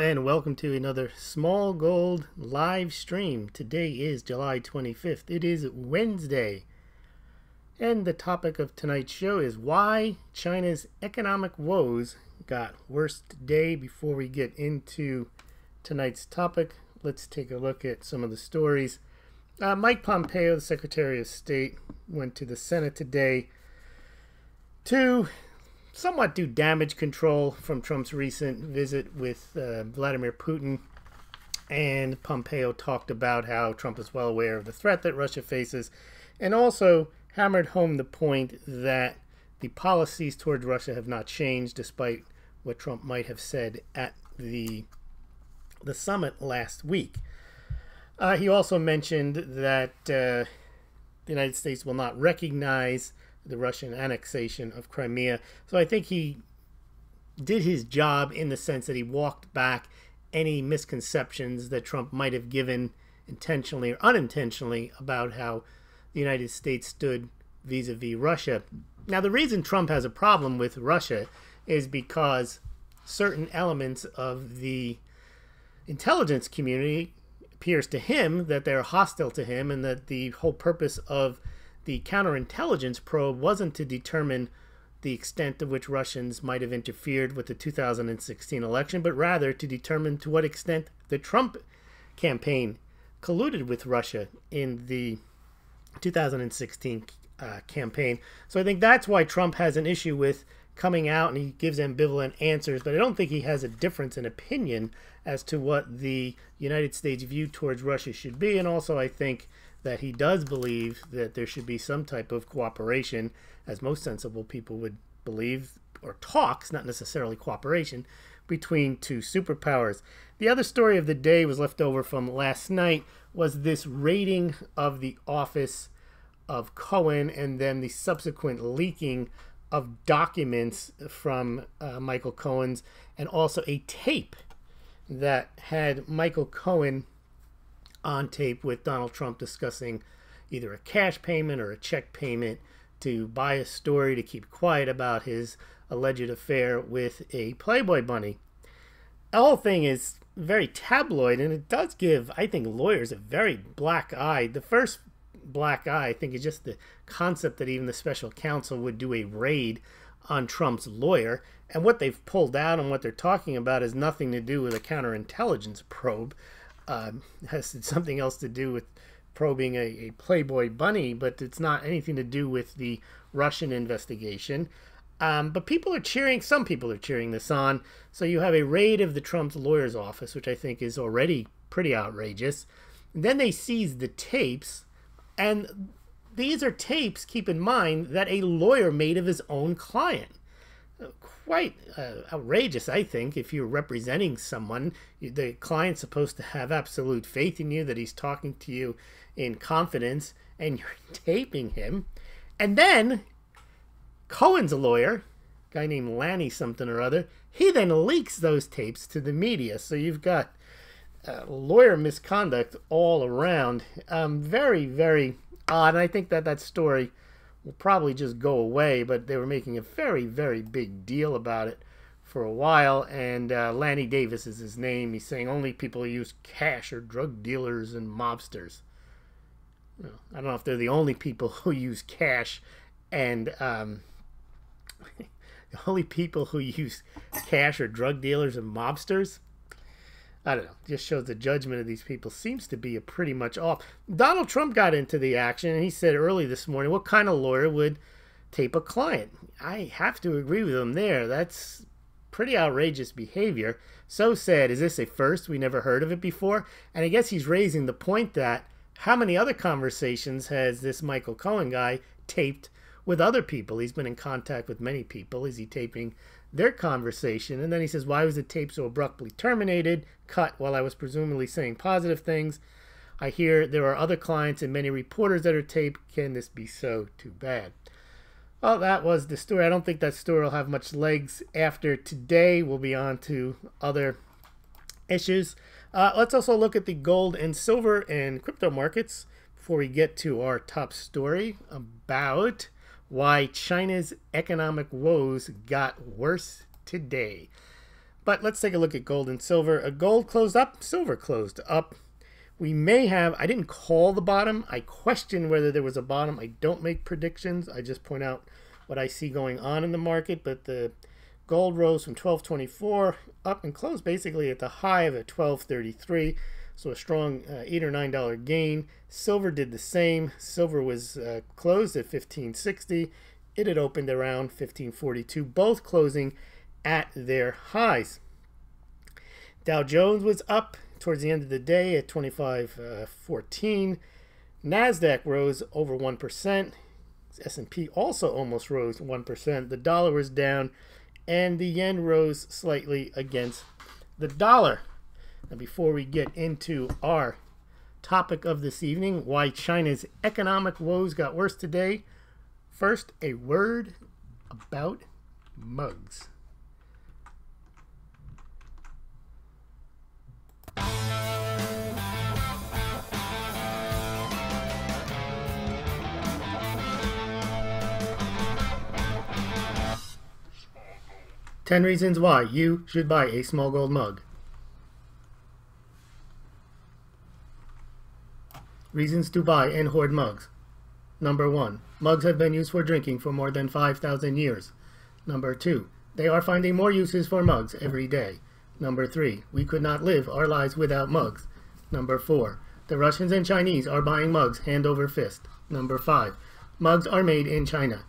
and welcome to another Smaulgld live stream. Today is July 25th. It is Wednesday. And the topic of tonight's show is why China's economic woes got worse today. Before we get into tonight's topic, let's take a look at some of the stories. Mike Pompeo, the Secretary of State, went to the Senate today to somewhat do damage control from Trump's recent visit with Vladimir Putin. And Pompeo talked about how Trump is well aware of the threat that Russia faces, and also hammered home the point that the policies towards Russia have not changed despite what Trump might have said at the summit last week. He also mentioned that the United States will not recognize the Russian annexation of Crimea. So I think he did his job in the sense that he walked back any misconceptions that Trump might have given intentionally or unintentionally about how the United States stood vis-a-vis Russia. Now, the reason Trump has a problem with Russia is because certain elements of the intelligence community appears to him that they're hostile to him, and that the whole purpose of the counterintelligence probe wasn't to determine the extent to which Russians might have interfered with the 2016 election, but rather to determine to what extent the Trump campaign colluded with Russia in the 2016 campaign. So I think that's why Trump has an issue with coming out, and he gives ambivalent answers, but I don't think he has a difference in opinion as to what the United States view towards Russia should be. And also I think that he does believe that there should be some type of cooperation, as most sensible people would believe, or talks, not necessarily cooperation, between two superpowers. The other story of the day was left over from last night, was this raiding of the office of Cohen and then the subsequent leaking of documents from Michael Cohen's, and also a tape that had Michael Cohen on tape with Donald Trump discussing either a cash payment or a check payment to buy a story to keep quiet about his alleged affair with a Playboy bunny. The whole thing is very tabloid, and it does give, I think, lawyers a very black eye. The first black eye, I think, is just the concept that even the special counsel would do a raid on Trump's lawyer. And what they've pulled out and what they're talking about has nothing to do with a counterintelligence probe. It has something else to do with probing a Playboy bunny, but it's not anything to do with the Russian investigation. But people are cheering, some people are cheering this on. So you have a raid of the Trump's lawyer's office, which I think is already pretty outrageous. And then they seize the tapes, and these are tapes, keep in mind, that a lawyer made of his own client. Quite outrageous, I think. If you're representing someone, the client's supposed to have absolute faith in you, that he's talking to you in confidence, and you're taping him. And then Cohen's a lawyer, a guy named Lanny something or other. He then leaks those tapes to the media. So you've got lawyer misconduct all around. Very, very odd. And I think that that story will probably just go away, but they were making a very, very big deal about it for a while. And Lanny Davis is his name. He's saying only people who use cash are drug dealers and mobsters. Well, I don't know if they're the only people who use cash, and the only people who use cash are drug dealers and mobsters. I don't know. Just shows the judgment of these people seems to be pretty much off. Donald Trump got into the action, and he said early this morning, what kind of lawyer would tape a client? I have to agree with him there. That's pretty outrageous behavior. So sad. Is this a first? We never heard of it before. And I guess he's raising the point that how many other conversations has this Michael Cohen guy taped with other people? He's been in contact with many people. Is he taping their conversation? And then he says, why was the tape so abruptly terminated, cut while I was presumably saying positive things? I hear there are other clients and many reporters that are taped. Can this be so? Too bad. Well, that was the story. I don't think that story will have much legs after today. We'll be on to other issues. Let's also look at the gold and silver and crypto markets before we get to our top story about why China's economic woes got worse today. But let's take a look at gold and silver. Gold closed up, silver closed up. We may have, I didn't call the bottom. I question whether there was a bottom. I don't make predictions. I just point out what I see going on in the market. But the gold rose from 12.24 up and closed basically at the high of 12.33. So a strong $8 or $9 gain. Silver did the same. Silver was closed at 15.60. It had opened around 15.42, both closing at their highs. Dow Jones was up towards the end of the day at 25.14. NASDAQ rose over 1%. S&P also almost rose 1%. The dollar was down, and the yen rose slightly against the dollar. Now, before we get into our topic of this evening, why China's economic woes got worse today, first, a word about mugs. Ten reasons why you should buy a Smaulgld mug. Reasons to buy and hoard mugs. Number 1. Mugs have been used for drinking for more than 5,000 years. Number 2. They are finding more uses for mugs every day. Number 3. We could not live our lives without mugs. Number 4. The Russians and Chinese are buying mugs hand over fist. Number 5. Mugs are made in China.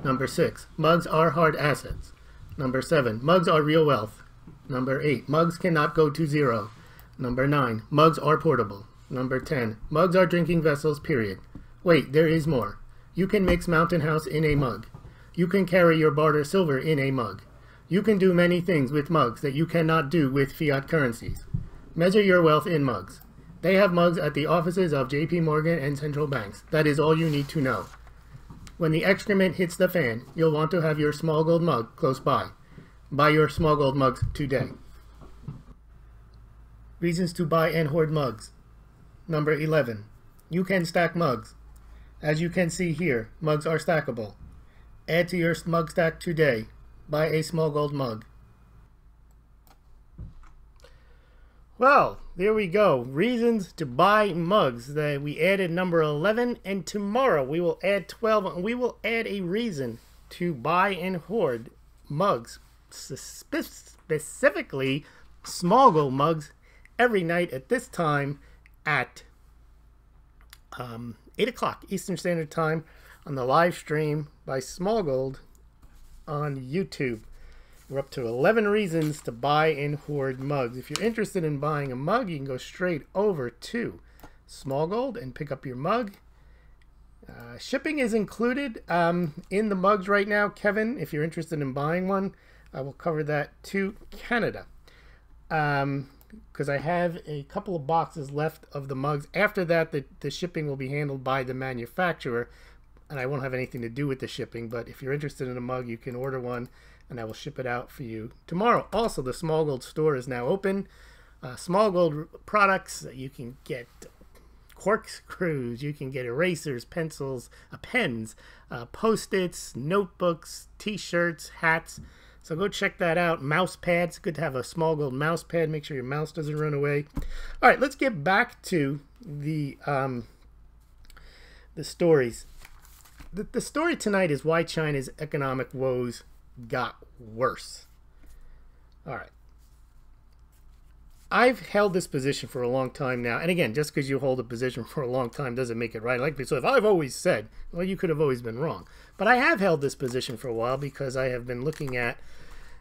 Number 6. Mugs are hard assets. Number 7. Mugs are real wealth. Number 8. Mugs cannot go to zero. Number 9. Mugs are portable. Number 10. Mugs are drinking vessels, period. Wait, there is more. You can mix Mountain House in a mug. You can carry your barter silver in a mug. You can do many things with mugs that you cannot do with fiat currencies. Measure your wealth in mugs. They have mugs at the offices of JP Morgan and central banks. That is all you need to know. When the excrement hits the fan, you'll want to have your Smaulgld mug close by. Buy your Smaulgld mugs today. Reasons to buy and hoard mugs. Number 11. You can stack mugs. As you can see here, mugs are stackable. Add to your mug stack today. Buy a Smaulgld mug. Well, there we go. Reasons to buy mugs. We added number 11, and tomorrow we will add 12, and we will add a reason to buy and hoard mugs, specifically Smaulgld mugs, every night at this time at 8 o'clock Eastern Standard Time on the live stream by Smaulgld on YouTube. We're up to 11 reasons to buy and hoard mugs. If you're interested in buying a mug, you can go straight over to Smaulgld and pick up your mug. Shipping is included in the mugs right now, Kevin. If you're interested in buying one, I will cover that to Canada. Because I have a couple of boxes left of the mugs. After that, the shipping will be handled by the manufacturer, and I won't have anything to do with the shipping. But if you're interested in a mug, you can order one, and I will ship it out for you tomorrow. Also, the Smaulgld store is now open. Smaulgld products, you can get corkscrews, you can get erasers, pencils, pens, Post-its, notebooks, t-shirts, hats. So go check that out. Mouse pads. Good to have a Smaulgld mouse pad. Make sure your mouse doesn't run away. All right, let's get back to the stories. The story tonight is why China's economic woes got worse. All right. I've held this position for a long time now. And again, just because you hold a position for a long time doesn't make it right. So if I've always said, well, you could have always been wrong. But I have held this position for a while because I have been looking at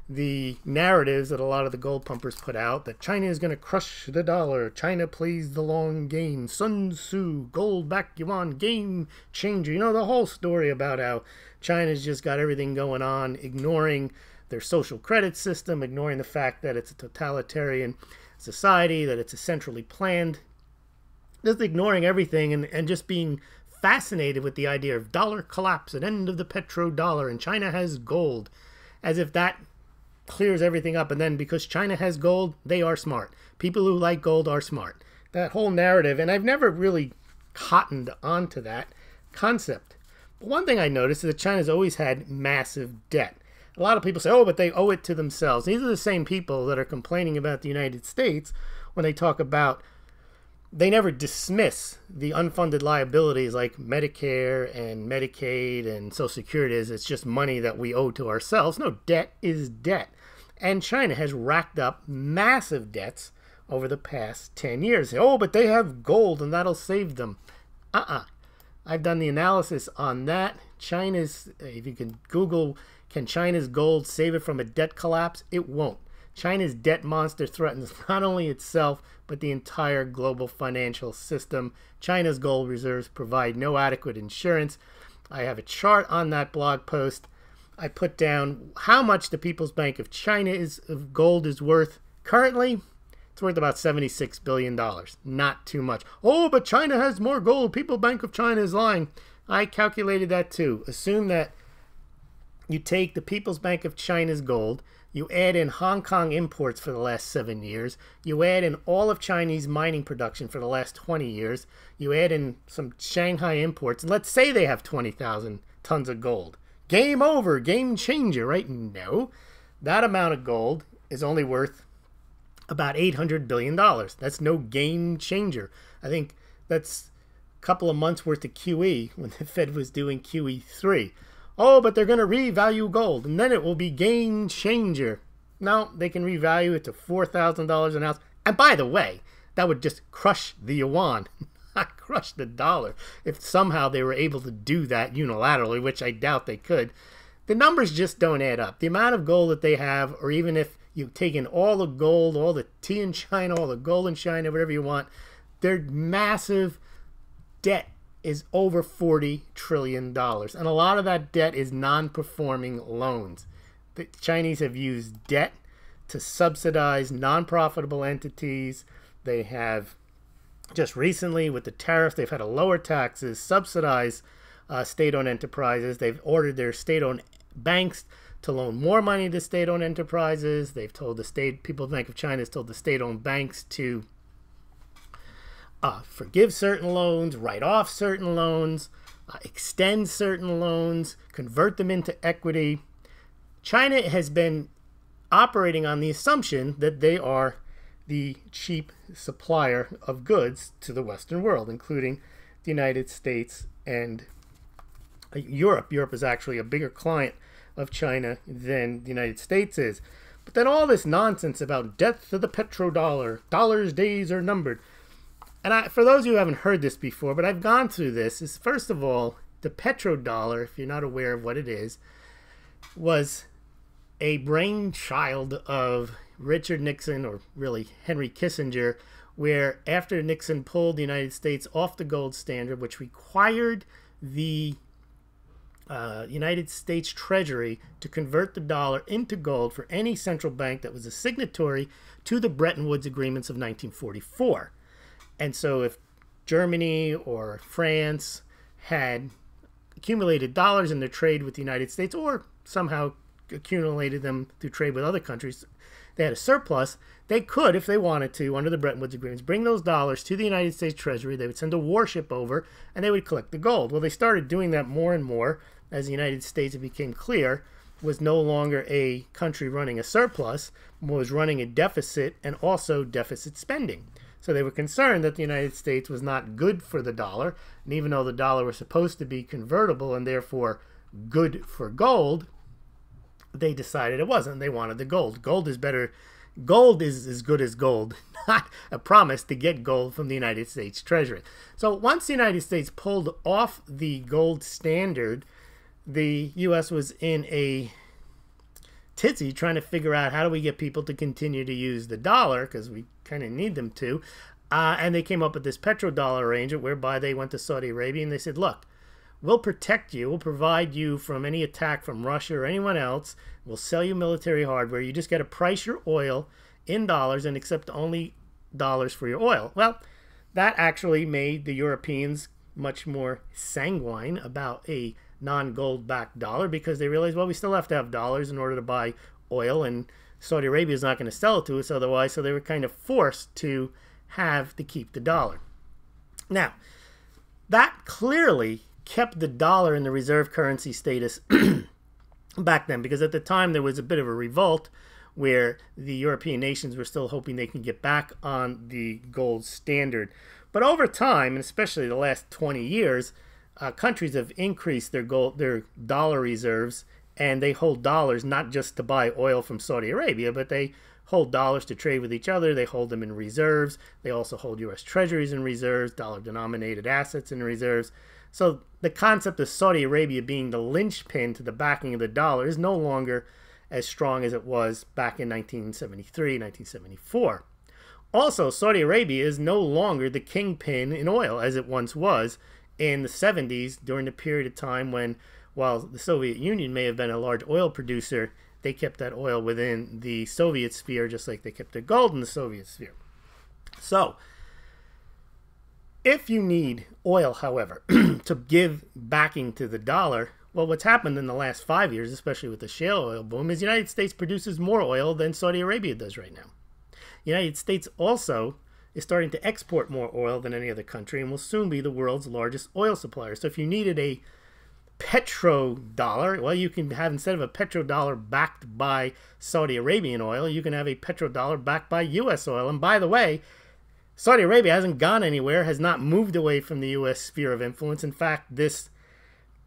the narratives that a lot of the gold pumpers put out, that China is going to crush the dollar, China plays the long game, Sun Tzu, gold back yuan, game changer. You know, the whole story about how China's just got everything going on, ignoring their social credit system, ignoring the fact that it's a totalitarian society, that it's a centrally planned, just ignoring everything and just being fascinated with the idea of dollar collapse, an end of the petrodollar, and China has gold, as if that clears everything up. And then because China has gold, they are smart. People who like gold are smart. That whole narrative, and I've never really cottoned onto that concept. But one thing I noticed is that China's always had massive debt. A lot of people say, oh, but they owe it to themselves. These are the same people that are complaining about the United States when they talk about, they never dismiss the unfunded liabilities like Medicare and Medicaid and Social Securities. It's just money that we owe to ourselves. No, debt is debt. And China has racked up massive debts over the past 10 years. Oh, but they have gold and that'll save them. I've done the analysis on that. China's, if you can Google, can China's gold save it from a debt collapse? It won't. China's debt monster threatens not only itself, but the entire global financial system. China's gold reserves provide no adequate insurance. I have a chart on that blog post. I put down how much the People's Bank of China of gold is worth. Currently, it's worth about $76 billion. Not too much. Oh, but China has more gold. People's Bank of China is lying. I calculated that too. Assume that you take the People's Bank of China's gold, you add in Hong Kong imports for the last 7 years, you add in all of Chinese mining production for the last 20 years, you add in some Shanghai imports, and let's say they have 20,000 tons of gold. Game over, game changer, right? No. That amount of gold is only worth about $800 billion. That's no game changer. I think that's a couple of months worth of QE when the Fed was doing QE3. Oh, but they're going to revalue gold, and then it will be game changer. No, they can revalue it to $4,000 an ounce. And by the way, that would just crush the yuan, not crush the dollar. If somehow they were able to do that unilaterally, which I doubt they could, the numbers just don't add up. The amount of gold that they have, or even if you've taken all the gold, all the tea in China, all the gold in China, whatever you want, their massive debt is over $40 trillion. And a lot of that debt is non-performing loans. The Chinese have used debt to subsidize non-profitable entities. They have, just recently with the tariff, they've had to lower taxes, subsidize state-owned enterprises. They've ordered their state-owned banks to loan more money to state-owned enterprises. They've told the People's Bank of China has told the state-owned banks to forgive certain loans, write off certain loans, extend certain loans, convert them into equity. China has been operating on the assumption that they are the cheap supplier of goods to the Western world, including the United States and Europe. Europe is actually a bigger client of China than the United States is. But then all this nonsense about death to the petrodollar, dollars' days are numbered. And for those of you who haven't heard this before, but I've gone through this, is first of all, the petrodollar, if you're not aware of what it is, was a brainchild of Richard Nixon, or really Henry Kissinger, where after Nixon pulled the United States off the gold standard, which required the United States Treasury to convert the dollar into gold for any central bank that was a signatory to the Bretton Woods agreements of 1944. And so if Germany or France had accumulated dollars in their trade with the United States, or somehow accumulated them through trade with other countries, they had a surplus, they could, if they wanted to, under the Bretton Woods agreements, bring those dollars to the United States Treasury. They would send a warship over, and they would collect the gold. Well, they started doing that more and more as the United States, it became clear, was no longer a country running a surplus, was running a deficit and also deficit spending. So they were concerned that the United States was not good for the dollar, and even though the dollar was supposed to be convertible and therefore good for gold, they decided it wasn't. They wanted the gold. Gold is better. Gold is as good as gold, not a promise to get gold from the United States Treasury. So once the United States pulled off the gold standard, the U.S. was in a tizzy trying to figure out how do we get people to continue to use the dollar, because we kind of need them to. And they came up with this petrodollar arrangement whereby they went to Saudi Arabia and they said, look, we'll protect you, we'll provide you from any attack from Russia or anyone else, we'll sell you military hardware, you just got to price your oil in dollars and accept only dollars for your oil. Well, that actually made the Europeans much more sanguine about a non-gold-backed dollar, because they realized, well, we still have to have dollars in order to buy oil, and Saudi Arabia is not going to sell it to us otherwise, so they were kind of forced to keep the dollar. Now, that clearly kept the dollar in the reserve currency status back then, because at the time there was a bit of a revolt where the European nations were still hoping they can get back on the gold standard. But over time, and especially the last 20 years, countries have increased their dollar reserves, and they hold dollars not just to buy oil from Saudi Arabia, but they hold dollars to trade with each other. They hold them in reserves. They also hold U.S. treasuries in reserves, dollar-denominated assets in reserves. So the concept of Saudi Arabia being the linchpin to the backing of the dollar is no longer as strong as it was back in 1973, 1974. Also, Saudi Arabia is no longer the kingpin in oil as it once was in the 70s, during the period of time when, while the Soviet Union may have been a large oil producer, they kept that oil within the Soviet sphere, just like they kept their gold in the Soviet sphere. So, if you need oil, however, to give backing to the dollar, well, what's happened in the last 5 years, especially with the shale oil boom, is the United States produces more oil than Saudi Arabia does right now. The United States also is starting to export more oil than any other country and will soon be the world's largest oil supplier. So if you needed a petrodollar, well, you can have, instead of a petrodollar backed by Saudi Arabian oil, you can have a petrodollar backed by U.S. oil. And by the way, Saudi Arabia hasn't gone anywhere, has not moved away from the U.S. sphere of influence. In fact, this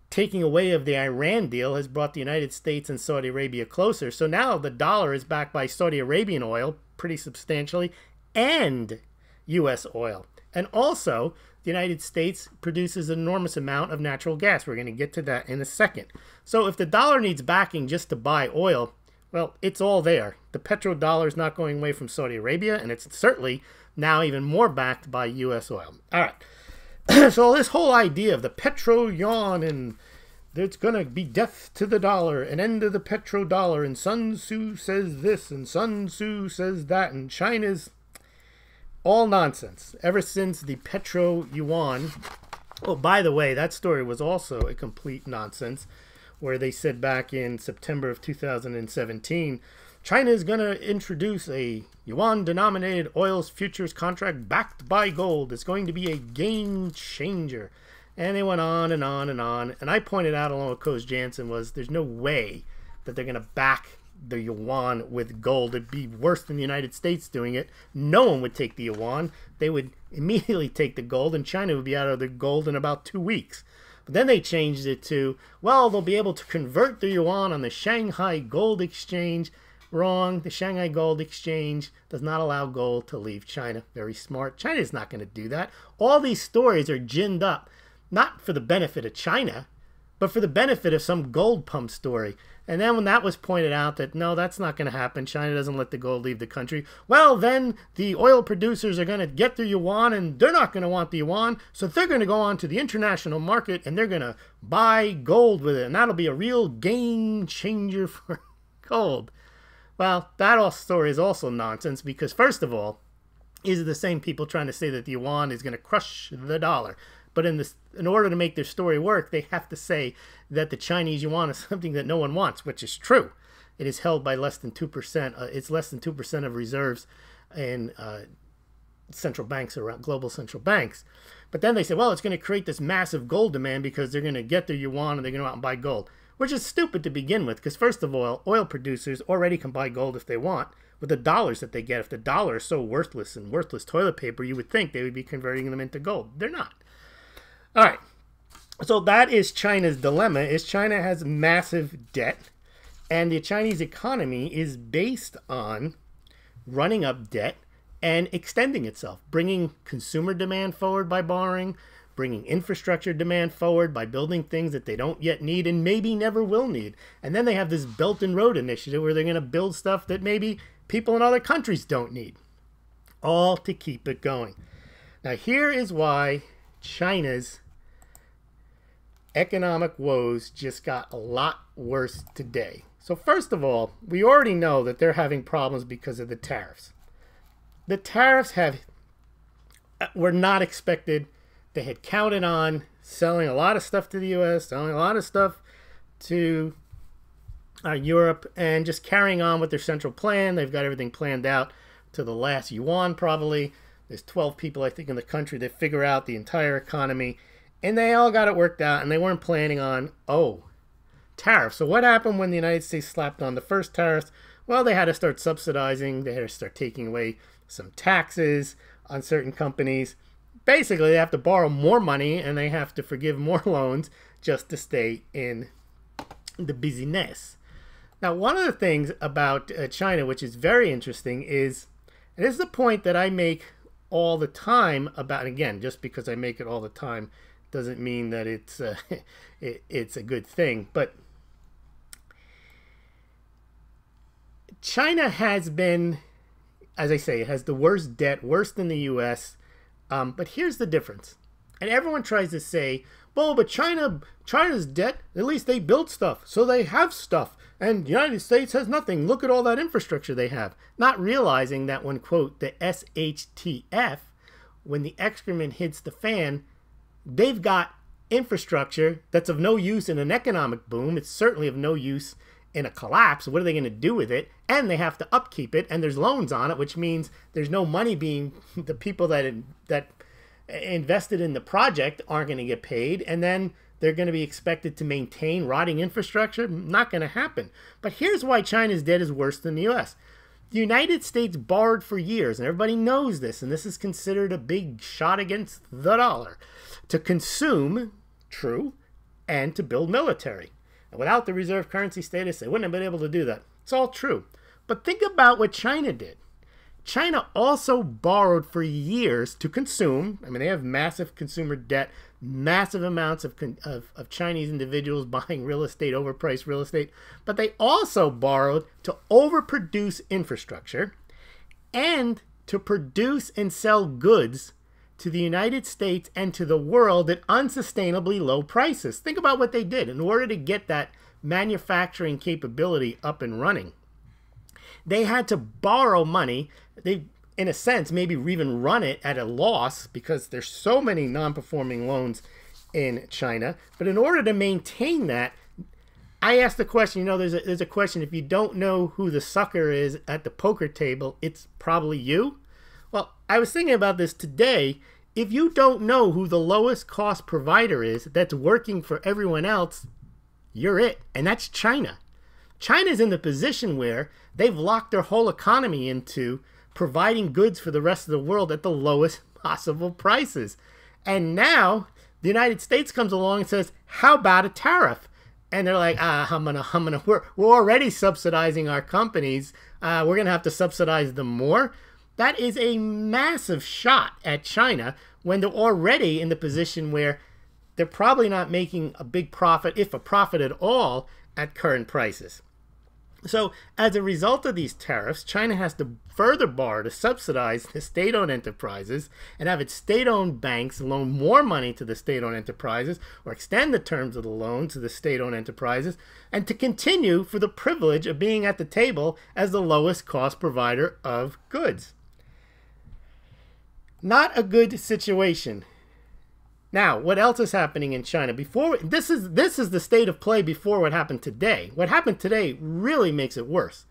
taking away of the Iran deal has brought the United States and Saudi Arabia closer. So now the dollar is backed by Saudi Arabian oil pretty substantially, and U.S. oil. And also, the United States produces an enormous amount of natural gas. We're going to get to that in a second. So if the dollar needs backing just to buy oil, well, it's all there. The petrodollar is not going away from Saudi Arabia, and it's certainly now even more backed by U.S. oil. All right. So this whole idea of the petro yuan, and there's going to be death to the dollar, an end to the petrodollar, and Sun Tzu says this, and Sun Tzu says that, and China's all nonsense. Ever since the petro yuan, oh, by the way, that story was also a complete nonsense, where they said back in September of 2017, China is going to introduce a yuan-denominated oils futures contract backed by gold. It's going to be a game changer. And they went on and on and on. And I pointed out, along with Coach Jansen, was there's no way that they're going to back the yuan with gold. It'd be worse than the United States doing it. No one would take the yuan. They would immediately take the gold, and China would be out of the gold in about 2 weeks. But then they changed it to, well, they'll be able to convert the yuan on the Shanghai Gold Exchange. Wrong. The Shanghai Gold Exchange does not allow gold to leave China. Very smart. China is not going to do that. All these stories are ginned up, not for the benefit of China, but for the benefit of some gold pump story. And then when that was pointed out that, no, that's not going to happen, China doesn't let the gold leave the country, well, then the oil producers are going to get their yuan, and they're not going to want the yuan, so they're going to go on to the international market, and they're going to buy gold with it, and that'll be a real game changer for gold. Well, that story is also nonsense, because first of all, these are the same people trying to say that the yuan is going to crush the dollar. But in order to make their story work, they have to say that the Chinese yuan is something that no one wants, which is true. It is held by less than 2%. It's less than 2% of reserves in central banks, around global central banks. But then they say, well, it's going to create this massive gold demand because they're going to get their yuan and they're going to go out and buy gold, which is stupid to begin with, because first of all, oil producers already can buy gold if they want with the dollars that they get. If the dollar is so worthless and worthless toilet paper, you would think they would be converting them into gold. They're not. All right, so that is China's dilemma, is China has massive debt, and the Chinese economy is based on running up debt and extending itself, bringing consumer demand forward by borrowing, bringing infrastructure demand forward by building things that they don't yet need and maybe never will need. And then they have this Belt and Road Initiative where they're going to build stuff that maybe people in other countries don't need, all to keep it going. Now, here is why China's economic woes just got a lot worse today. So first of all, we already know that they're having problems because of the tariffs. The tariffs were not expected. They had counted on selling a lot of stuff to the U.S., selling a lot of stuff to Europe, and just carrying on with their central plan. They've got everything planned out to the last yuan probably. There's 12 people, I think, in the country that figure out the entire economy. And they all got it worked out, and they weren't planning on, tariffs. So what happened when the United States slapped on the first tariffs? Well, they had to start subsidizing. They had to start taking away some taxes on certain companies. Basically, they have to borrow more money and they have to forgive more loans just to stay in the business. Now, one of the things about China, which is very interesting, is, and this is the point that I make all the time about, again, just because I make it all the time doesn't mean that it's a good thing, but China has been, as I say, it has the worst debt, worse than the U.S., but here's the difference. And everyone tries to say, well, but China's debt, at least they built stuff, so they have stuff. And the United States has nothing. Look at all that infrastructure they have. Not realizing that when, quote, the SHTF, when the excrement hits the fan, they've got infrastructure that's of no use in an economic boom. It's certainly of no use in a collapse. What are they going to do with it? And they have to upkeep it, and there's loans on it, which means there's no money being, the people that invested in the project aren't going to get paid, and then they're going to be expected to maintain rotting infrastructure. Not going to happen. But here's why China's debt is worse than the U.S. The United States borrowed for years, and everybody knows this, and this is considered a big shot against the dollar, to consume, true, and to build military. And without the reserve currency status, they wouldn't have been able to do that. It's all true. But think about what China did. China also borrowed for years to consume. I mean, they have massive consumer debt, massive amounts of Chinese individuals buying real estate, overpriced real estate. But they also borrowed to overproduce infrastructure and to produce and sell goods to the United States and to the world at unsustainably low prices. Think about what they did in order to get that manufacturing capability up and running. They had to borrow money. They, in a sense, maybe even run it at a loss because there's so many non-performing loans in China. But in order to maintain that, I asked the question, you know, there's a question, if you don't know who the sucker is at the poker table, it's probably you. Well, I was thinking about this today. If you don't know who the lowest cost provider is that's working for everyone else, you're it. And that's China. China's in the position where they've locked their whole economy into providing goods for the rest of the world at the lowest possible prices. And now the United States comes along and says, how about a tariff? And they're like, we're already subsidizing our companies. We're going to have to subsidize them more. That is a massive shot at China when they're already in the position where they're probably not making a big profit, if a profit at all, at current prices. So as a result of these tariffs, China has to further borrow to subsidize the state-owned enterprises and have its state-owned banks loan more money to the state-owned enterprises or extend the terms of the loan to the state-owned enterprises, and to continue for the privilege of being at the table as the lowest cost provider of goods. Not a good situation. Now, what else is happening in China? This is the state of play before what happened today. What happened today really makes it worse.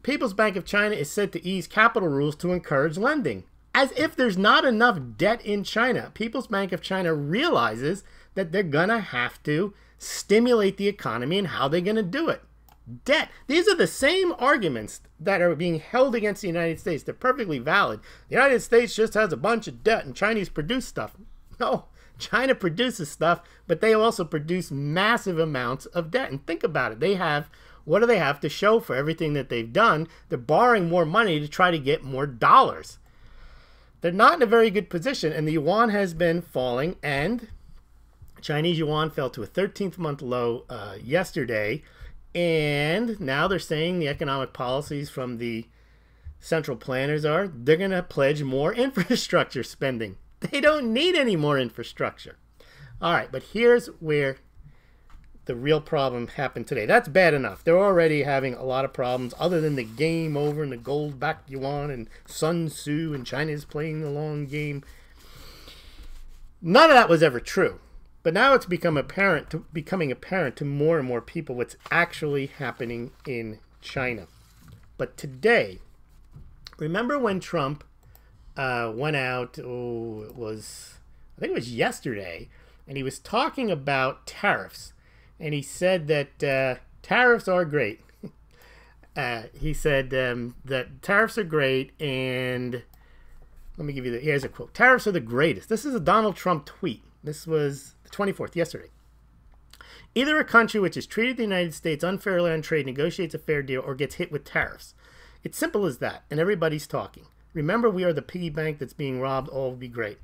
People's Bank of China is said to ease capital rules to encourage lending. As if there's not enough debt in China. People's Bank of China realizes that they're going to have to stimulate the economy, and how they're going to do it. Debt. These are the same arguments that are being held against the United States. They're perfectly valid. The United States just has a bunch of debt and Chinese produce stuff. No, China produces stuff, but they also produce massive amounts of debt. And think about it. They have, what do they have to show for everything that they've done? They're borrowing more money to try to get more dollars. They're not in a very good position, and the yuan has been falling, and Chinese yuan fell to a 13th month low yesterday. And now they're saying the economic policies from the central planners are they're going to pledge more infrastructure spending. They don't need any more infrastructure. All right, but here's where the real problem happened today. That's bad enough. They're already having a lot of problems other than the game over and the gold-backed yuan and Sun Tzu and China's playing the long game. None of that was ever true. But now it's becoming apparent to more and more people what's actually happening in China. But today, remember when Trump went out, I think it was yesterday, and he was talking about tariffs. and he said that tariffs are great. He said that tariffs are great, and let me give you here's a quote. Tariffs are the greatest. This is a Donald Trump tweet. This was the 24th, yesterday. Either a country which has treated the United States unfairly on trade negotiates a fair deal or gets hit with tariffs. It's simple as that, and everybody's talking. Remember, we are the piggy bank that's being robbed. All will be great.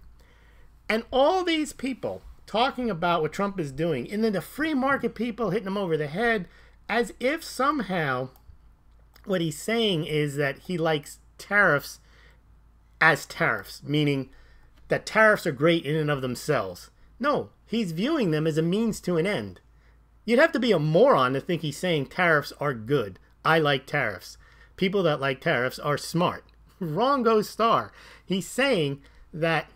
And all these people talking about what Trump is doing, and then the free market people hitting him over the head, as if somehow what he's saying is that he likes tariffs as tariffs, meaning that tariffs are great in and of themselves. No, he's viewing them as a means to an end. You'd have to be a moron to think he's saying tariffs are good. I like tariffs. People that like tariffs are smart. Wrong goes star. He's saying that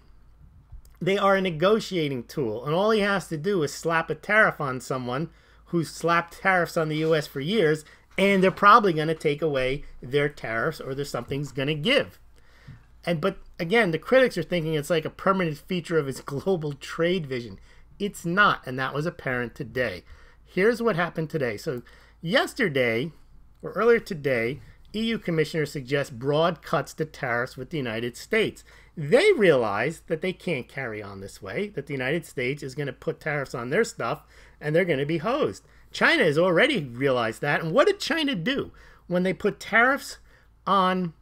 they are a negotiating tool, and all he has to do is slap a tariff on someone who's slapped tariffs on the U.S. for years, and they're probably going to take away their tariffs, or there's something's going to give. But again, the critics are thinking it's like a permanent feature of his global trade vision. It's not, and that was apparent today. Here's what happened today. So yesterday, or earlier today, EU commissioners suggest broad cuts to tariffs with the United States. They realize that they can't carry on this way, that the United States is going to put tariffs on their stuff, and they're going to be hosed. China has already realized that. And what did China do when they put tariffs on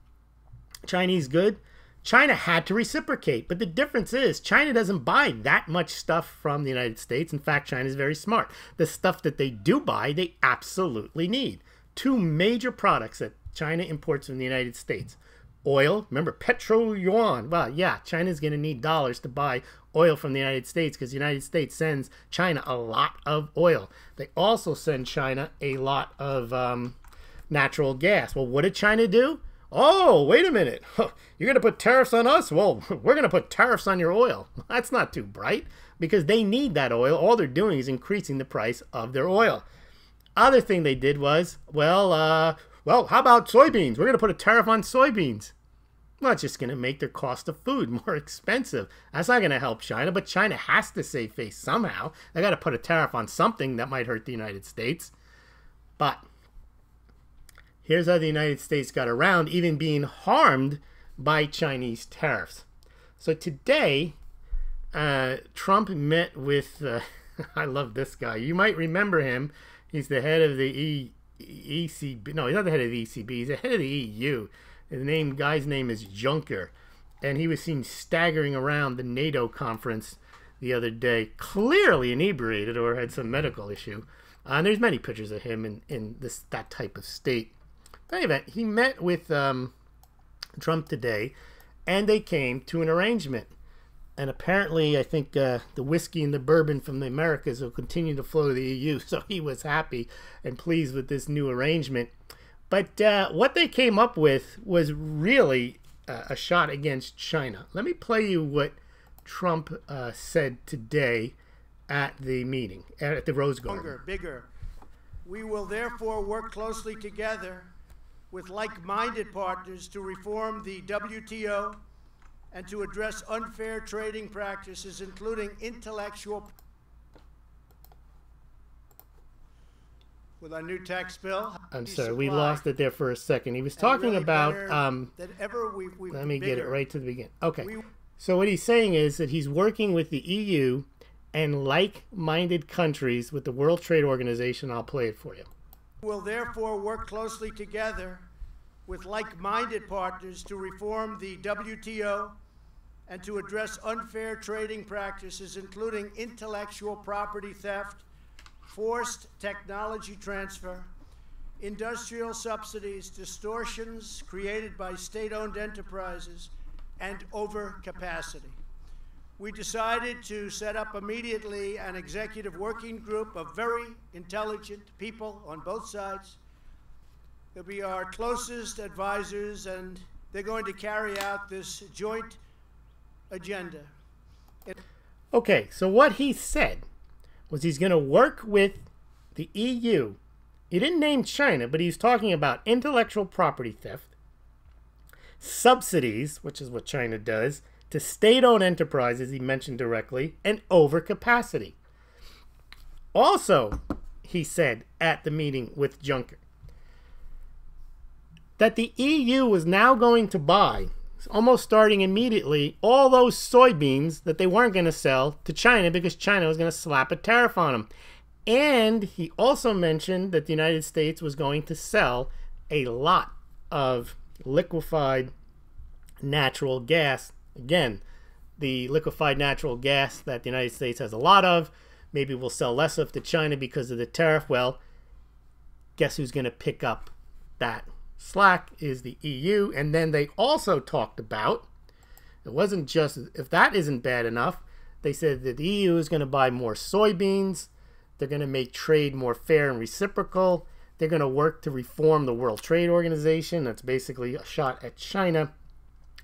Chinese goods? China had to reciprocate. But the difference is China doesn't buy that much stuff from the United States. In fact, China is very smart. The stuff that they do buy, they absolutely need. Two major products that China imports from the United States. Oil, remember, petro yuan. Well, yeah, China's going to need dollars to buy oil from the United States because the United States sends China a lot of oil. They also send China a lot of natural gas. Well, what did China do? Oh, wait a minute. You're going to put tariffs on us? Well, we're going to put tariffs on your oil. That's not too bright because they need that oil. All they're doing is increasing the price of their oil. Other thing they did was, well, how about soybeans? We're going to put a tariff on soybeans. Well, it's just going to make their cost of food more expensive. That's not going to help China, but China has to save face somehow. They got to put a tariff on something that might hurt the United States. But here's how the United States got around even being harmed by Chinese tariffs. So today, Trump met with, I love this guy. You might remember him. He's the head of the ECB. No, he's not the head of the ECB. He's the head of the EU. The guy's name is Juncker. And he was seen staggering around the NATO conference the other day, clearly inebriated or had some medical issue. And there's many pictures of him in that type of state. But anyway, he met with Trump today, and they came to an arrangement. And apparently, I think the whiskey and the bourbon from the Americas will continue to flow to the EU. So he was happy and pleased with this new arrangement. But what they came up with was really a shot against China. Let me play you what Trump said today at the meeting, at the Rose Garden. Bigger. We will therefore work closely together with like-minded partners to reform the WTO and to address unfair trading practices, including intellectual. With our new tax bill. I'm sorry, we lost it there for a second. He was talking really about, let me get it right to the beginning. Okay, so what he's saying is that he's working with the EU and like-minded countries with the World Trade Organization. I'll play it for you. We'll therefore work closely together with like-minded partners to reform the WTO and to address unfair trading practices, including intellectual property theft, forced technology transfer, industrial subsidies, distortions created by state-owned enterprises, and overcapacity. We decided to set up immediately an executive working group of very intelligent people on both sides. They'll be our closest advisors, and they're going to carry out this joint agenda. Okay, so what he said was he's going to work with the EU. He didn't name China, but he's talking about intellectual property theft, subsidies, which is what China does, to state-owned enterprises, he mentioned directly, and overcapacity. Also, he said at the meeting with Juncker. That the EU was now going to buy, almost starting immediately, all those soybeans that they weren't going to sell to China because China was going to slap a tariff on them. And he also mentioned that the United States was going to sell a lot of liquefied natural gas. Again, the liquefied natural gas that the United States has a lot of, maybe we'll sell less of to China because of the tariff. Well, guess who's going to pick up that slack is the EU. And then they also talked about, it wasn't just, if that isn't bad enough, they said that the EU is going to buy more soybeans. They're going to make trade more fair and reciprocal. They're going to work to reform the World Trade Organization. That's basically a shot at China.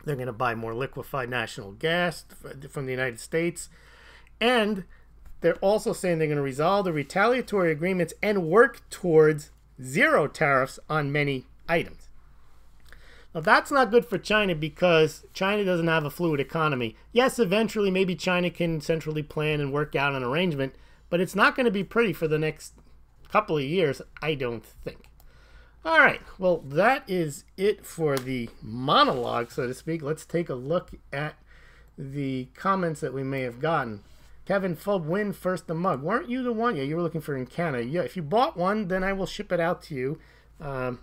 They're going to buy more liquefied natural gas from the United States. And they're also saying they're going to resolve the retaliatory agreements and work towards zero tariffs on many items. Now, that's not good for China because China doesn't have a fluid economy. Yes, eventually maybe China can centrally plan and work out an arrangement, but it's not going to be pretty for the next couple of years, I don't think. All right, well, that is it for the monologue, so to speak. Let's take a look at the comments that we may have gotten. Kevin Fub win first the mug. Weren't you the one? Yeah, you were looking for in Canada. Yeah, if you bought one, then I will ship it out to you.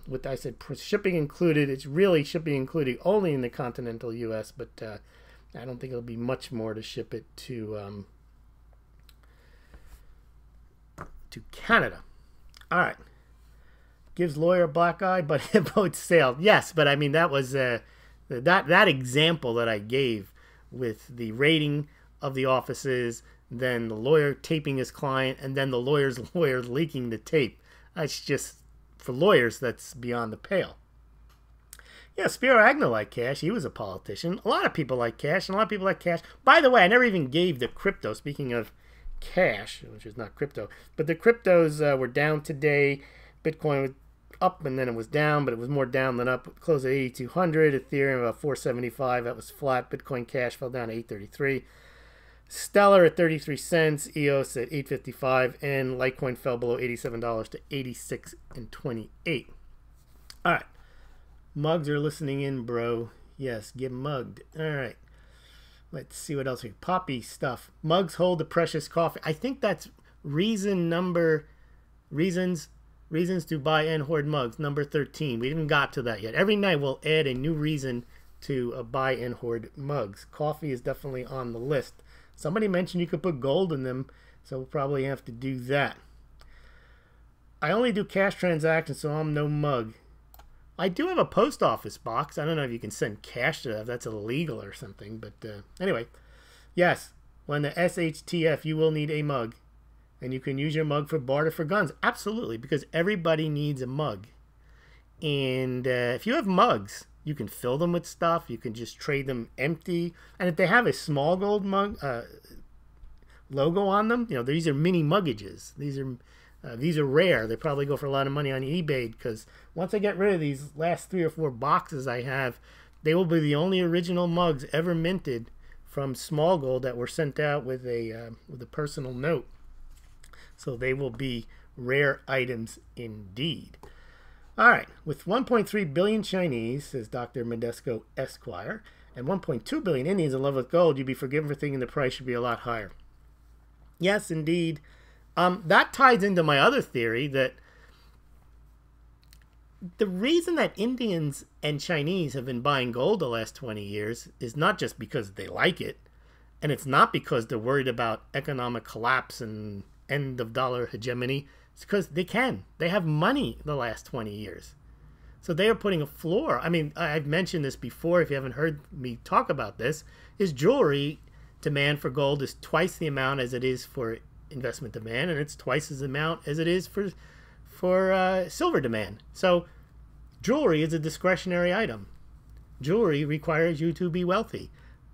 With I said shipping included. It's really shipping included only in the continental U.S., but I don't think it'll be much more to ship it to Canada. All right. Gives lawyer a black eye, but votes sailed. Yes, but I mean that was that example that I gave with the rating of the offices, then the lawyer taping his client, and then the lawyer's lawyer leaking the tape. That's just, for lawyers, that's beyond the pale. Yeah, Spiro Agnew liked cash. He was a politician. A lot of people like cash, and a lot of people like cash. By the way, I never even gave the crypto. Speaking of cash, which is not crypto, but the cryptos were down today. Bitcoin was up and then it was down, but it was more down than up. It closed at 8,200. Ethereum about 475. That was flat. Bitcoin Cash fell down to 833. Stellar at 33 cents. EOS at 855, and Litecoin fell below $87 to 86.28. All right, mugs are listening in, bro. Yes, get mugged. All right. Let's see what else we poppy stuff. Mugs hold the precious coffee. I think that's reasons to buy and hoard mugs, number 13. We haven't got to that yet. Every night we'll add a new reason to buy and hoard mugs. Coffee is definitely on the list. Somebody mentioned you could put gold in them, so we'll probably have to do that. I only do cash transactions, so I'm no mug. I do have a post office box. I don't know if you can send cash to that, if that's illegal or something. But anyway, yes, when the SHTF, you will need a mug. And you can use your mug for barter for guns. Absolutely, because everybody needs a mug. And if you have mugs, you can fill them with stuff. You can just trade them empty. And if they have a Smaulgld mug logo on them, you know, these are mini muggages. These are rare. They probably go for a lot of money on eBay, because once I get rid of these last 3 or 4 boxes I have, they will be the only original mugs ever minted from Smaulgld that were sent out with a personal note. So they will be rare items indeed. All right, with 1.3 billion Chinese, says Dr. Medesco Esquire, and 1.2 billion Indians in love with gold, you'd be forgiven for thinking the price should be a lot higher. Yes, indeed. That ties into my other theory that the reason that Indians and Chinese have been buying gold the last 20 years is not just because they like it, and it's not because they're worried about economic collapse and end of dollar hegemony. It's because they can. They have money the last 20 years. So they are putting a floor. I mean, I've mentioned this before. If you haven't heard me talk about this, is jewelry demand for gold is twice the amount as it is for investment demand, and it's twice as amount as it is for silver demand. So jewelry is a discretionary item. Jewelry requires you to be wealthy.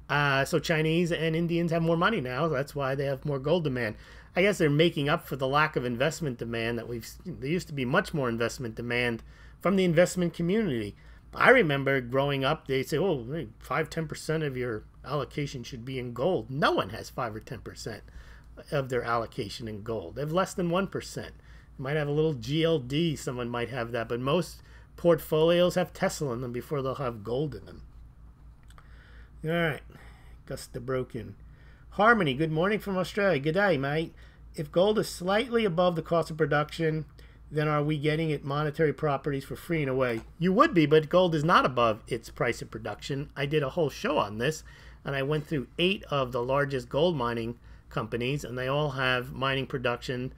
So Chinese and Indians have more money now. That's why they have more gold demand. I guess they're making up for the lack of investment demand that there used to be much more investment demand from the investment community. I remember growing up, they say, oh, 5-10% of your allocation should be in gold. No one has 5 or 10% of their allocation in gold. They have less than 1%. Might have a little GLD. Someone might have that, but most portfolios have Tesla in them before they'll have gold in them. All right, Gusta Broken. Harmony, good morning from Australia. Good day, mate. If gold is slightly above the cost of production, then are we getting it monetary properties for free and away? You would be, but gold is not above its price of production. I did a whole show on this, and I went through 8 of the largest gold mining companies, and they all have mining production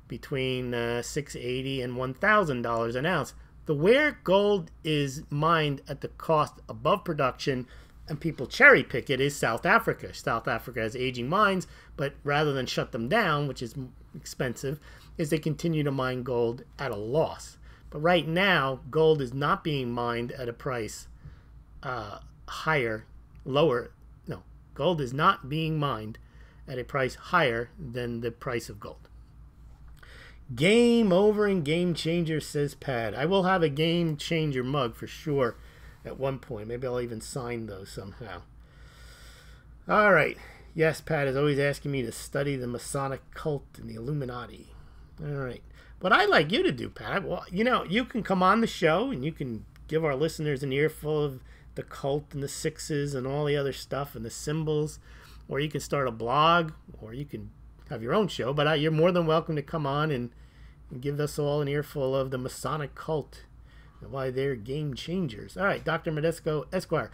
between $680 and $1,000 an ounce. The where gold is mined at the cost above production and people cherry pick it is South Africa. South Africa has aging mines, but rather than shut them down, which is expensive, is they continue to mine gold at a loss. But right now, gold is not being mined at a price gold is not being mined at a price higher than the price of gold. Game over and game changer, says Pat. I will have a game changer mug for sure at one point. Maybe I'll even sign those somehow. All right. Yes, Pat is always asking me to study the Masonic cult and the Illuminati. All right. What I'd like you to do, Pat, well, you know, you can come on the show and you can give our listeners an earful of the cult and the sixes and all the other stuff and the symbols, or you can start a blog, or you can have your own show, but you're more than welcome to come on and give us all an earful of the Masonic cult and why they're game changers. All right, Dr. Medesco Esquire.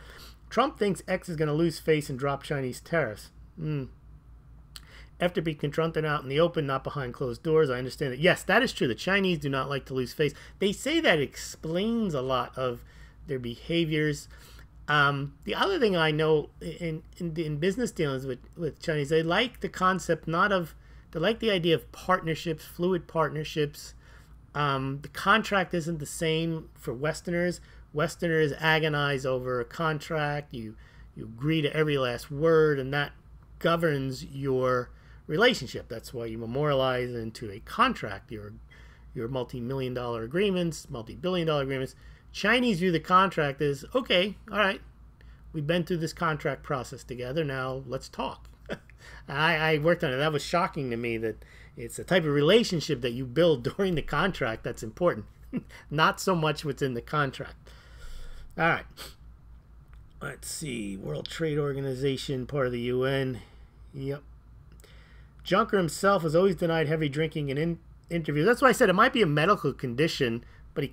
Trump thinks X is going to lose face and drop Chinese tariffs. After being confronted out in the open, not behind closed doors, I understand that. Yes, that is true. The Chinese do not like to lose face. They say that explains a lot of their behaviors. The other thing I know in business dealings with Chinese, they like the concept they like the idea of partnerships, fluid partnerships. The contract isn't the same for Westerners. Westerners agonize over a contract. You agree to every last word, and that governs your relationship. That's why you memorialize into a contract your multi-million-dollar agreements, multi-billion-dollar agreements. Chinese view the contract as, okay, all right, we've been through this contract process together, now let's talk. I worked on it. That was shocking to me that it's the type of relationship that you build during the contract that's important, not so much what's in the contract. All right. Let's see. World Trade Organization, part of the UN. Yep. Juncker himself has always denied heavy drinking in interviews. That's why I said it might be a medical condition, but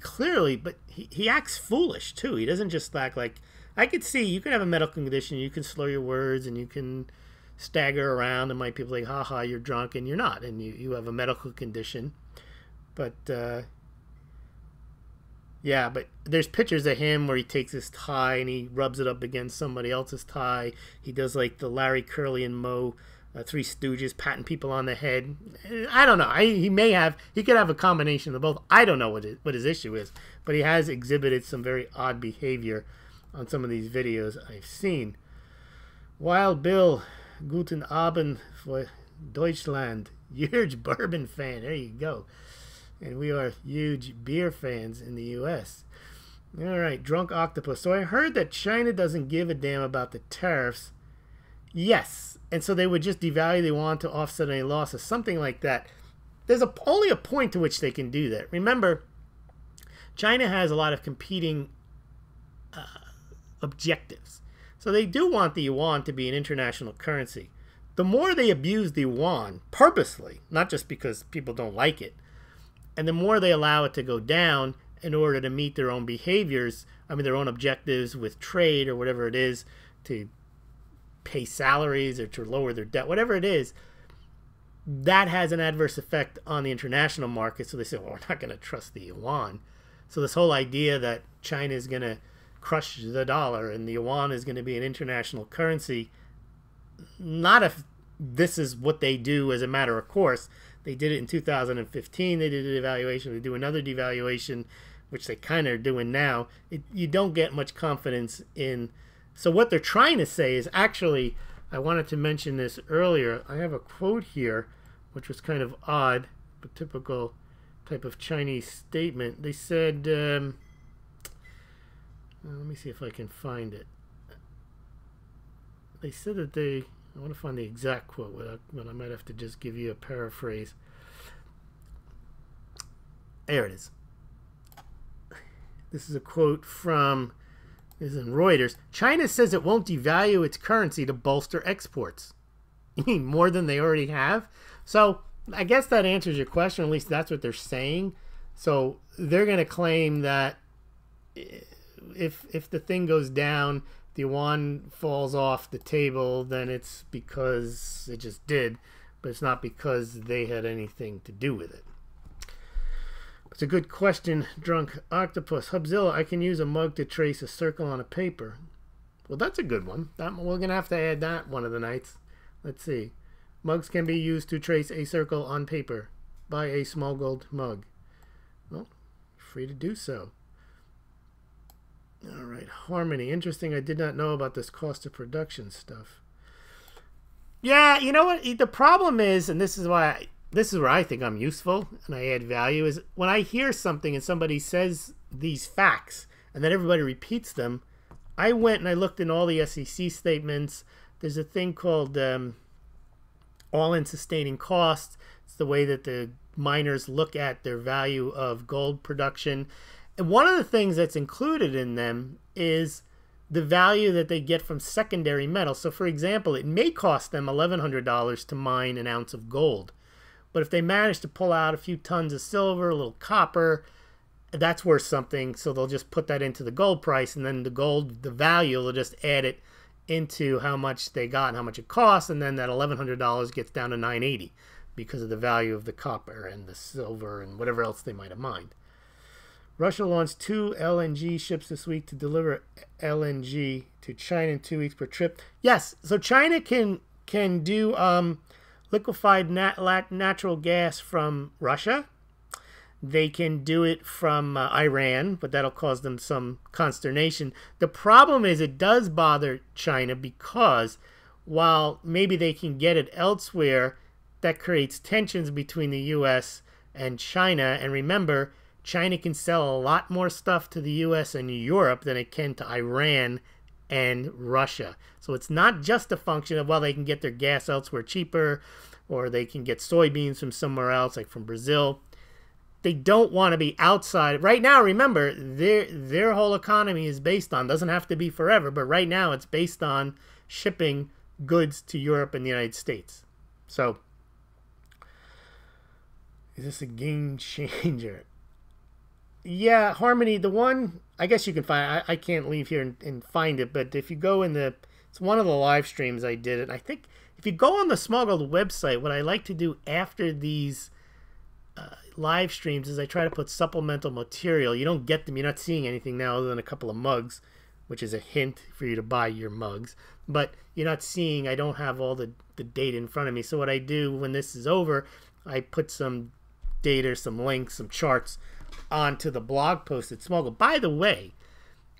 he acts foolish too. He doesn't just act like, I could see you can have a medical condition, you can slur your words and you can stagger around and might people like, haha, you're drunk, and you're not, and you have a medical condition. But yeah, but there's pictures of him where he takes his tie and he rubs it up against somebody else's tie. He does like the Larry Curly and Moe Three Stooges, patting people on the head. I don't know. He could have a combination of both. I don't know what his issue is, but he has exhibited some very odd behavior on some of these videos I've seen. Wild Bill, guten Abend for Deutschland. Huge bourbon fan. There you go. And we are huge beer fans in the U.S. All right, Drunk Octopus. So I heard that China doesn't give a damn about the tariffs. Yes, and so they would just devalue the yuan to offset any losses, something like that. There's only a point to which they can do that. Remember, China has a lot of competing objectives. So they do want the yuan to be an international currency. The more they abuse the yuan purposely, not just because people don't like it, and the more they allow it to go down in order to meet their own behaviors, their own objectives with trade or whatever it is, to pay salaries or to lower their debt, whatever it is, that has an adverse effect on the international market. So they say, well, we're not going to trust the yuan. So this whole idea that China is going to crush the dollar and the yuan is going to be an international currency, not if this is what they do as a matter of course. They did it in 2015. They did a devaluation. They do another devaluation, which they kind of are doing now. You don't get much confidence in. So what they're trying to say is, actually, I wanted to mention this earlier. I have a quote here, which was kind of odd, but typical type of Chinese statement. They said, let me see if I can find it. They said that I want to find the exact quote, but I might have to just give you a paraphrase. There it is. This is a quote from, this is in Reuters. China says it won't devalue its currency to bolster exports. You mean more than they already have? So I guess that answers your question. At least that's what they're saying. So they're going to claim that if the thing goes down, the yuan falls off the table, then it's because it just did, but it's not because they had anything to do with it. It's a good question, Drunk Octopus. Hubzilla, I can use a mug to trace a circle on a paper. Well, that's a good one. We're going to have to add that one of the nights. Let's see. Mugs can be used to trace a circle on paper. Buy a Smaulgld mug. Well, free to do so. All right, Harmony. Interesting. I did not know about this cost of production stuff. Yeah, you know what? The problem is, and this is why this is where I think I'm useful and I add value, is when I hear something and somebody says these facts and then everybody repeats them, I went and I looked in all the SEC statements. There's a thing called all-in sustaining costs. It's the way that the miners look at their value of gold production. And one of the things that's included in them is the value that they get from secondary metal. So, for example, it may cost them $1,100 to mine an ounce of gold. But if they manage to pull out a few tons of silver, a little copper, that's worth something. So they'll just put that into the gold price, and then the gold, the value, they'll just add it into how much they got and how much it costs, and then that $1,100 gets down to $980 because of the value of the copper and the silver and whatever else they might have mined. Russia launched 2 LNG ships this week to deliver LNG to China in 2 weeks per trip. Yes, so China can do liquefied natural gas from Russia. They can do it from Iran, but that'll cause them some consternation. The problem is it does bother China because while maybe they can get it elsewhere, that creates tensions between the U.S. and China. And remember, China can sell a lot more stuff to the U.S. and Europe than it can to Iran and Russia. So it's not just a function of, well, they can get their gas elsewhere cheaper, or they can get soybeans from somewhere else, like from Brazil. They don't want to be outside. Right now, remember, their whole economy is based on, doesn't have to be forever, but right now it's based on shipping goods to Europe and the United States. So, is this a game changer? Yeah, Harmony, the one, I guess you can find, I can't leave here and find it, but if you go in the, it's one of the live streams I did, and I think if you go on the Smaulgld website, what I like to do after these live streams is I try to put supplemental material. You don't get them, you're not seeing anything now other than a couple of mugs, which is a hint for you to buy your mugs, but you're not seeing, I don't have all the data in front of me. So what I do when this is over, I put some data, some links, some charts onto the blog post at Smaulgld. By the way,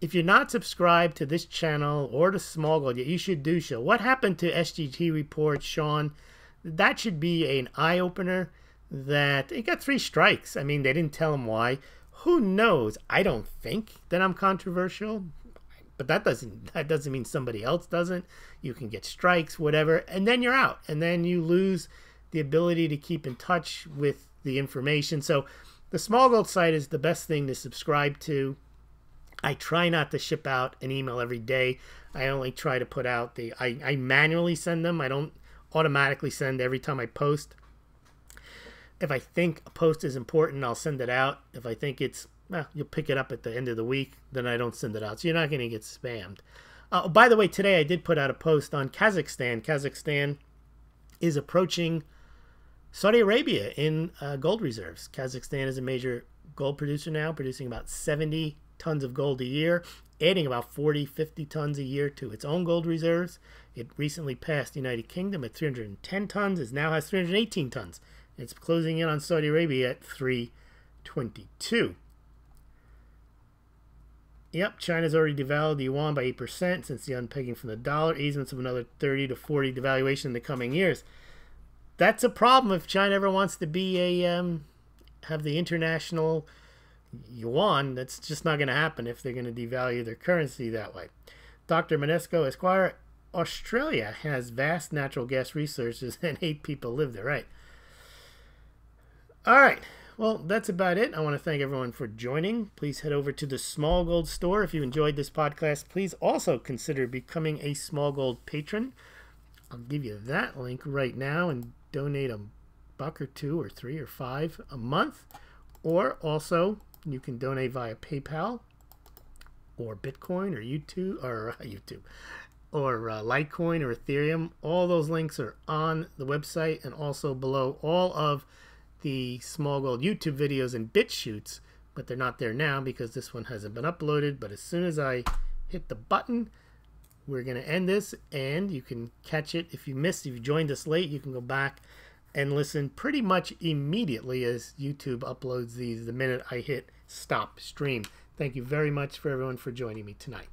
if you're not subscribed to this channel or to Smaulgld yet, you should do so. What happened to SGT reports, Sean? That should be an eye-opener. That it got 3 strikes. I mean, they didn't tell him why. Who knows? I don't think that I'm controversial, but that doesn't mean somebody else doesn't. You can get strikes, whatever, and then you're out, and then you lose the ability to keep in touch with the information. So the Smaulgld site is the best thing to subscribe to. I try not to ship out an email every day. I only try to put out I manually send them. I don't automatically send every time I post. If I think a post is important, I'll send it out. If I think it's, well, you'll pick it up at the end of the week, then I don't send it out. So you're not going to get spammed. By the way, today I did put out a post on Kazakhstan. Kazakhstan is approaching Saudi Arabia in gold reserves. Kazakhstan is a major gold producer now, producing about 70 tons of gold a year, adding about 40, 50 tons a year to its own gold reserves. It recently passed the United Kingdom at 310 tons. It now has 318 tons. It's closing in on Saudi Arabia at 322. Yep, China's already devalued the yuan by 8% since the unpegging from the dollar, easements of another 30 to 40 devaluation in the coming years. That's a problem if China ever wants to be have the international yuan. That's just not going to happen if they're going to devalue their currency that way. Dr. Manesco Esquire, Australia has vast natural gas resources and 8 people live there, right? All right, Well, that's about it. I want to thank everyone for joining. Please head over to the Smaulgld store. If you enjoyed this podcast, please also consider becoming a Smaulgld patron. I'll give you that link right now and donate $1 or $2 or $3 or $5 a month. Or also, you can donate via PayPal or Bitcoin or YouTube or Litecoin or Ethereum. All those links are on the website and also below all of the Smaulgld YouTube videos and BitChutes, but they're not there now because this one hasn't been uploaded. But as soon as I hit the button, we're going to end this, and you can catch it. If you joined us late, you can go back and listen pretty much immediately as YouTube uploads these the minute I hit stop stream. Thank you very much for everyone for joining me tonight.